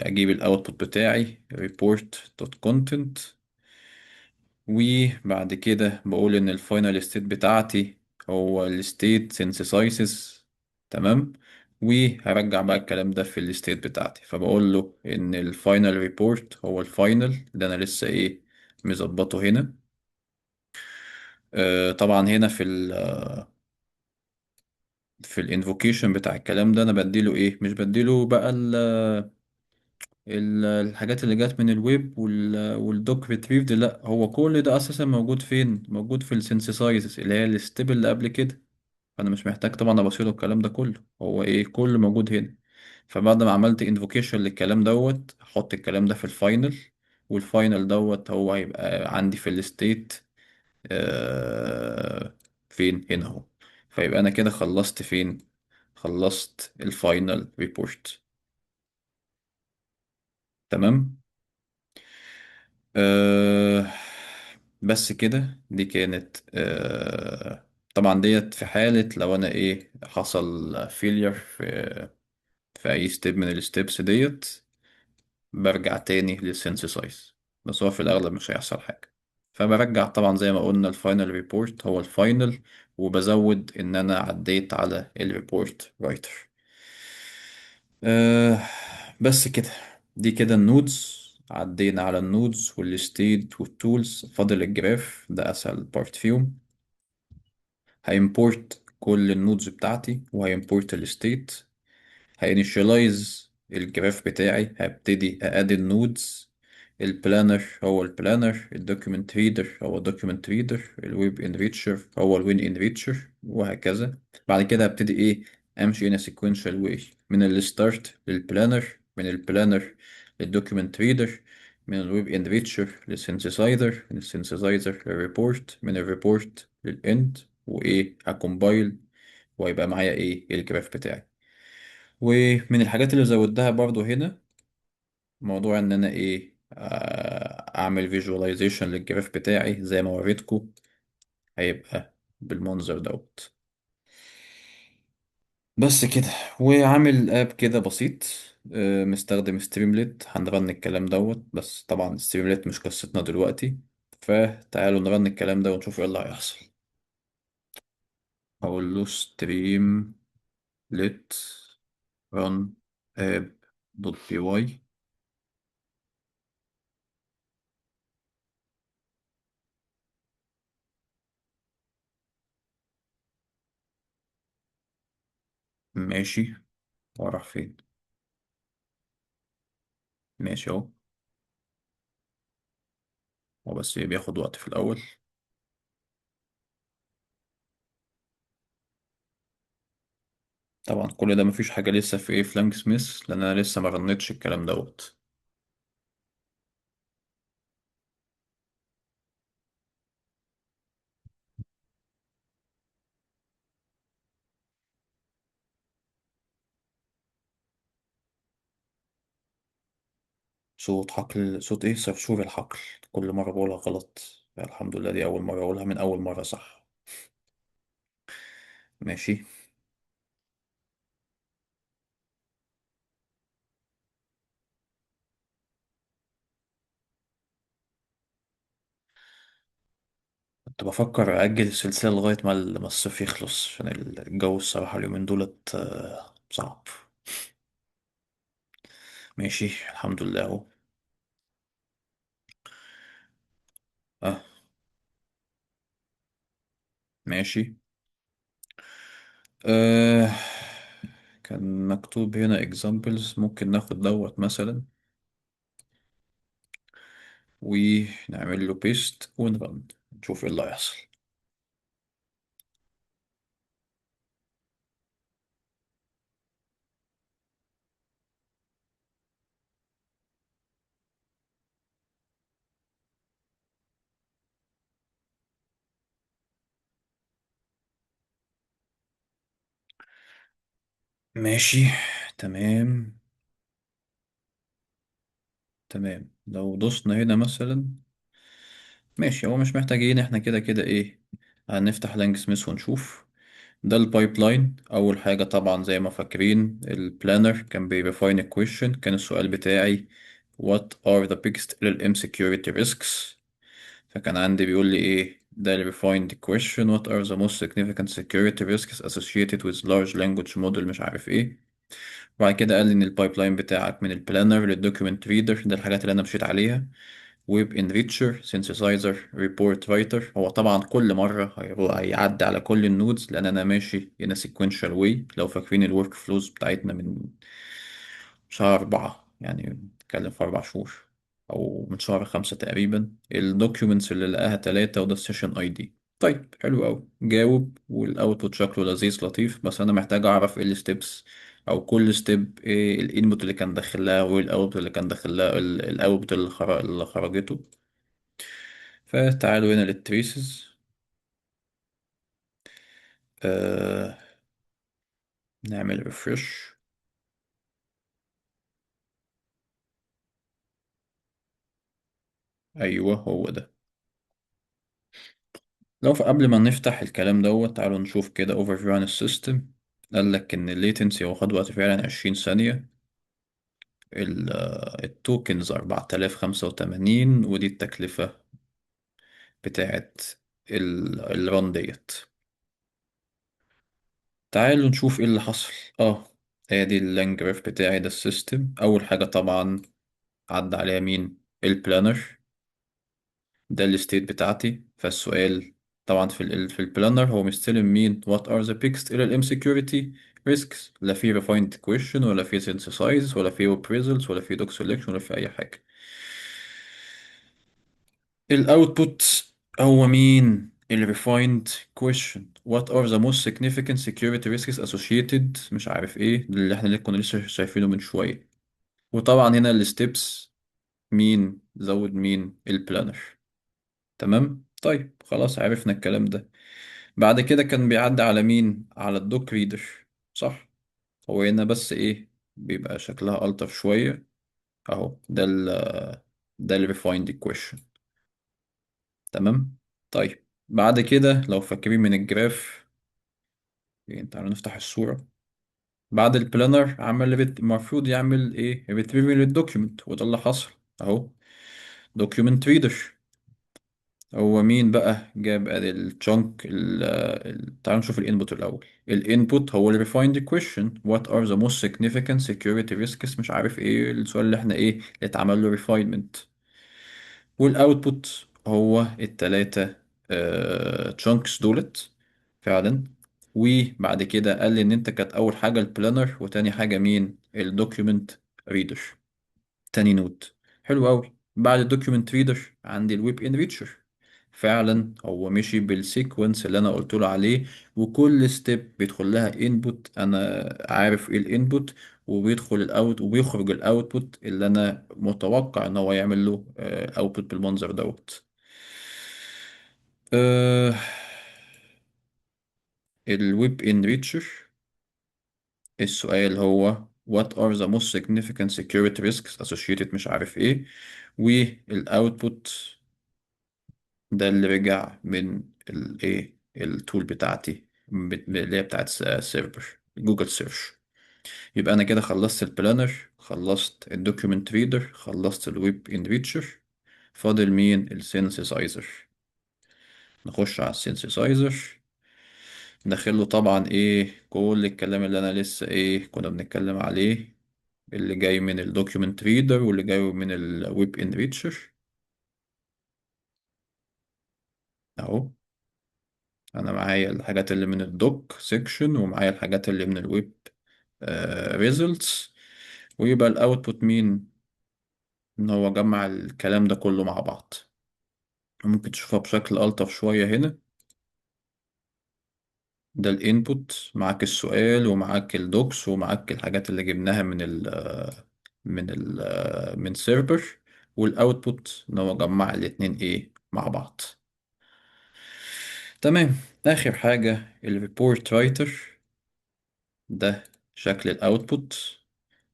اجيب الاوتبوت بتاعي report.content. وبعد كده بقول ان الفاينل ستيت بتاعتي هو الستيت synthesizes. تمام. وهرجع بقى الكلام ده في الستيت بتاعتي، فبقول له ان الفاينل ريبورت هو الفاينل اللي انا لسه ايه مظبطه هنا. طبعا هنا في الانفوكيشن بتاع الكلام ده انا بديله ايه، مش بديله بقى الحاجات اللي جت من الويب والدوك ريتريفد، لا هو كل ده اساسا موجود فين، موجود في السينثسايزز اللي هي الستيب اللي قبل كده. فانا مش محتاج طبعا ابصيله الكلام ده كله، هو ايه كله موجود هنا. فبعد ما عملت انفوكيشن للكلام دوت احط الكلام ده في الفاينل. والفاينل دوت هو هيبقى عندي في الستيت آه فين هنا اهو. فيبقى انا كده خلصت فين، خلصت الفاينل ريبورت. تمام. آه بس كده دي كانت طبعا ديت في حالة لو انا ايه حصل فيلير في اي ستيب من الستيبس ديت، برجع تاني للسينثسايز. بس هو في الاغلب مش هيحصل حاجة. فبرجع طبعا زي ما قلنا الفاينل ريبورت هو الفاينل، وبزود ان انا عديت على الريبورت رايتر. أه بس كده، دي كده النودز. عدينا على النودز والستيت والتولز، فاضل الجراف ده أسهل بارت فيهم. هيمبورت كل النودز بتاعتي وهيمبورت الستيت. هينيشاليز الجراف بتاعي، هبتدي أقاد النودز. البلانر هو البلانر، الدوكيمنت ريدر هو الدوكيمنت ريدر، الويب انريتشر هو الوين انريتشر، وهكذا. بعد كده هبتدي ايه، امشي in a sequential way من الستارت للبلانر، من البلانر للدوكيمنت ريدر، من الويب انريتشر للسينثسايزر، من السينثسايزر للريبورت، من الريبورت للاند، وايه هكمبايل ويبقى معايا ايه الجراف بتاعي. ومن الحاجات اللي زودتها برضو هنا موضوع ان انا ايه اعمل فيجواليزيشن للجراف بتاعي زي ما وريتكم، هيبقى بالمنظر دوت. بس كده. وعامل اب كده بسيط مستخدم ستريمليت هنرن الكلام دوت، بس طبعا ستريمليت مش قصتنا دلوقتي. فتعالوا نرن الكلام ده ونشوف ايه اللي هيحصل. هقول له ستريم ليت رن اب دوت بي واي. ماشي. وراح فين؟ ماشي اهو. هو بس بياخد وقت في الأول. طبعا كل ده مفيش حاجة لسه في ايه فلانك سميث، لأن أنا لسه ما رنتش الكلام دوت. صوت حقل، صوت ايه، صرصور الحقل. كل مرة بقولها غلط. الحمد لله دي أول مرة أقولها من أول مرة صح. ماشي. كنت بفكر أجل السلسلة لغاية ما الصيف يخلص، عشان الجو الصراحة اليومين دولت صعب. ماشي الحمد لله أهو. أه ماشي. أه كان مكتوب هنا examples، ممكن ناخد دوت مثلا ونعمل له paste ونرن نشوف ايه اللي هيحصل. ماشي تمام. تمام لو دوسنا هنا مثلا، ماشي هو مش محتاجين احنا كده كده ايه، هنفتح لانج سميث ونشوف. ده البايب لاين. اول حاجه طبعا زي ما فاكرين البلانر كان بيرفاين الكويشن، كان السؤال بتاعي what are the biggest LLM security risks. فكان عندي بيقول لي ايه ده اللي refined the question what are the most significant security risks associated with large language model مش عارف ايه. وبعد كده قال لي ان البايب لاين بتاعك من البلانر للدوكيومنت ريدر، ده الحاجات اللي انا مشيت عليها. ويب انريتشر، سينثسايزر، ريبورت رايتر. هو طبعا كل مرة هيعدي على كل النودز لأن أنا ماشي in a sequential way. لو فاكرين الورك فلوز بتاعتنا من شهر أربعة، يعني بنتكلم في 4 شهور، أو من شهر خمسة تقريبا. الدوكيومنتس اللي لقاها تلاتة وده السيشن اي دي. طيب حلو أوي جاوب، والأوتبوت شكله لذيذ لطيف، بس أنا محتاج أعرف إيه الستبس، أو كل ستيب إيه الإنبوت اللي كان داخلها وإيه الأوتبوت اللي كان داخلها، الأوتبوت اللي خرجته. فتعالوا هنا للتريسز. آه نعمل ريفرش. ايوه هو ده. لو قبل ما نفتح الكلام دوت تعالوا نشوف كده اوفر فيو عن السيستم. قال لك ان الليتنسي هو خد وقت فعلا 20 ثانية. التوكنز 4085، ودي التكلفة بتاعت الران ديت. تعالوا نشوف ايه اللي حصل. اه ادي اللانجراف بتاعي، ده السيستم. اول حاجة طبعا عدى عليها مين؟ البلانر. ده الستيت بتاعتي. فالسؤال طبعا في البلانر هو مستلم مين what are the biggest LLM security risks. لا في refined question ولا في synthesize ولا في appraisals ولا في doc selection ولا في أي حاجة. الاوتبوت هو مين ال refined question what are the most significant security risks associated مش عارف ايه، ده اللي احنا اللي كنا لسه شايفينه من شوية. وطبعا هنا الستبس مين زود مين البلانر. تمام طيب خلاص عرفنا الكلام ده. بعد كده كان بيعدي على مين؟ على الدوك ريدر، صح؟ هو هنا بس ايه بيبقى شكلها ألطف شوية. اهو ده ال refined equation. تمام طيب بعد كده لو فاكرين من الجراف، يعني تعالوا نفتح الصورة. بعد البلانر عمل المفروض يعمل ايه retrieving للدوكيومنت، وده اللي حصل اهو. document reader هو مين بقى؟ جاب ادي الشونك. تعالوا نشوف الانبوت الاول. الانبوت هو ال refined question what are the most significant security risks مش عارف ايه السؤال اللي احنا ايه اللي اتعمل له refinement. والاوتبوت هو التلاتة chunks دولت فعلا. وبعد كده قال لي ان انت كانت اول حاجة البلانر، وتاني حاجة مين؟ الدوكيومنت ريدر. تاني نوت. حلو قوي. بعد الدوكيومنت ريدر عندي الويب انريتشر. فعلا هو مشي بالسيكونس اللي انا قلت له عليه، وكل ستيب بيدخل لها انبوت انا عارف ايه الانبوت، وبيدخل الاوت وبيخرج الاوتبوت اللي انا متوقع ان هو يعمل له اوتبوت بالمنظر دوت. آه، الويب انريتشر السؤال هو what are the most significant security risks associated مش عارف ايه. والاوتبوت ده اللي رجع من الايه التول بتاعتي اللي هي بتاعت سيرفر جوجل سيرش. يبقى انا كده خلصت البلانر، خلصت الدوكيومنت ريدر، خلصت الويب انريتشر. فاضل مين؟ السينثسايزر. نخش على السينثسايزر، داخله طبعا ايه كل الكلام اللي انا لسه ايه كنا بنتكلم عليه، اللي جاي من الدوكيومنت ريدر واللي جاي من الويب انريتشر اهو. انا معايا الحاجات اللي من الدوك سيكشن ومعايا الحاجات اللي من الويب ريزلتس. ويبقى الاوتبوت مين؟ ان هو جمع الكلام ده كله مع بعض. ممكن تشوفها بشكل ألطف شوية هنا. ده الانبوت، معاك السؤال ومعاك الدوكس ومعاك الحاجات اللي جبناها من سيرفر. والاوتبوت ان هو جمع الاتنين ايه مع بعض. تمام. اخر حاجة الريبورت رايتر، ده شكل الاوتبوت.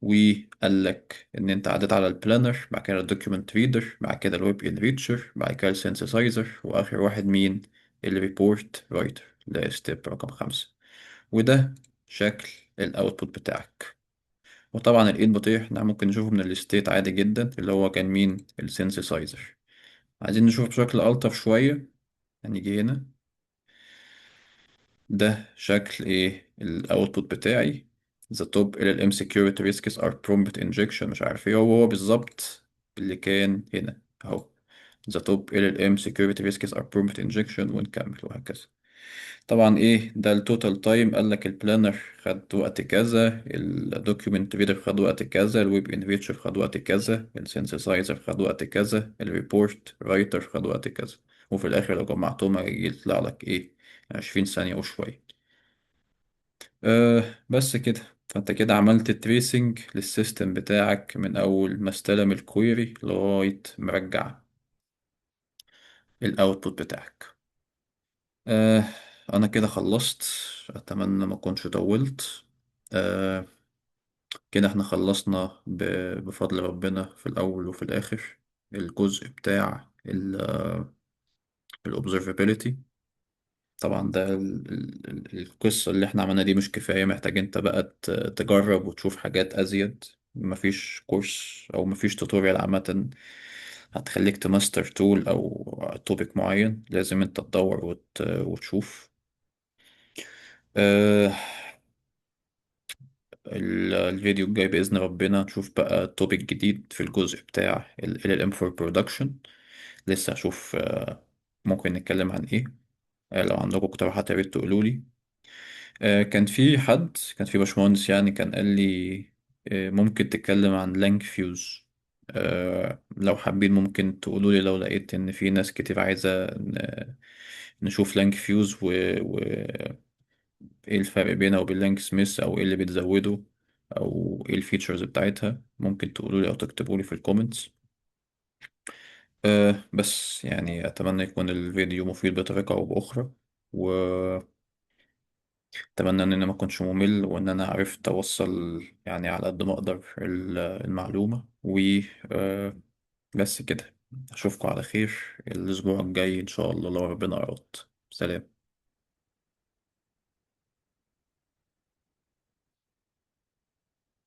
وقال لك ان انت عديت على البلانر، بعد كده الدوكيومنت ريدر، بعد كده الويب انريتشر، بعد كده السينثسايزر، واخر واحد مين؟ الريبورت رايتر. ده ستيب رقم 5. وده شكل الاوتبوت بتاعك. وطبعا الانبوت ايه احنا ممكن نشوفه من الستيت عادي جدا، اللي هو كان مين؟ السينثسايزر. عايزين نشوف بشكل الطف شويه. هنيجي هنا. ده شكل ايه الاوتبوت بتاعي. the top LLM security risks are prompt injection مش عارف ايه، هو بالظبط اللي كان هنا اهو. the top LLM security risks are prompt injection ونكمل وهكذا. طبعا ايه ده التوتال تايم؟ قال لك البلانر خد وقت كذا، الدوكيومنت ريدر خد وقت كذا، الويب انريتشر خد وقت كذا، السينثسايزر خد وقت كذا، الريبورت رايتر خد وقت كذا. وفي الاخر لو جمعتهم يطلع لك ايه؟ 20 ثانية وشوية. بس كده. فانت كده عملت تريسنج للسيستم بتاعك من اول ما استلم الكويري لغاية مرجع الاوتبوت بتاعك. أه انا كده خلصت. اتمنى ما اكونش طولت. أه كده احنا خلصنا بفضل ربنا في الاول وفي الاخر الجزء بتاع الobservability. طبعا ده القصة اللي احنا عملنا دي مش كفاية، محتاج انت بقى تجرب وتشوف حاجات ازيد. مفيش كورس او مفيش توتوريال عامة هتخليك تماستر تول او توبيك معين، لازم انت تدور وتشوف. أه الفيديو الجاي بإذن ربنا نشوف بقى توبيك جديد في الجزء بتاع ال LLM for Production. لسه هشوف ممكن نتكلم عن ايه. لو عندكم اقتراحات يا ريت تقولولي. كان في باشمهندس يعني كان قال لي ممكن تتكلم عن لانج فيوز. لو حابين ممكن تقولوا لي، لو لقيت ان في ناس كتير عايزة نشوف لانج فيوز ايه الفرق بينها وبين لانج سميث، او ايه اللي بتزوده، او ايه الفيتشرز بتاعتها. ممكن تقولوا لي او تكتبوا لي في الكومنتس. بس يعني اتمنى يكون الفيديو مفيد بطريقة او باخرى. أتمنى إن أنا ما أكونش ممل، وإن أنا عرفت أوصل يعني على قد ما أقدر المعلومة. و آه، بس كده. أشوفكم على خير الأسبوع الجاي إن شاء الله لو ربنا أراد. سلام.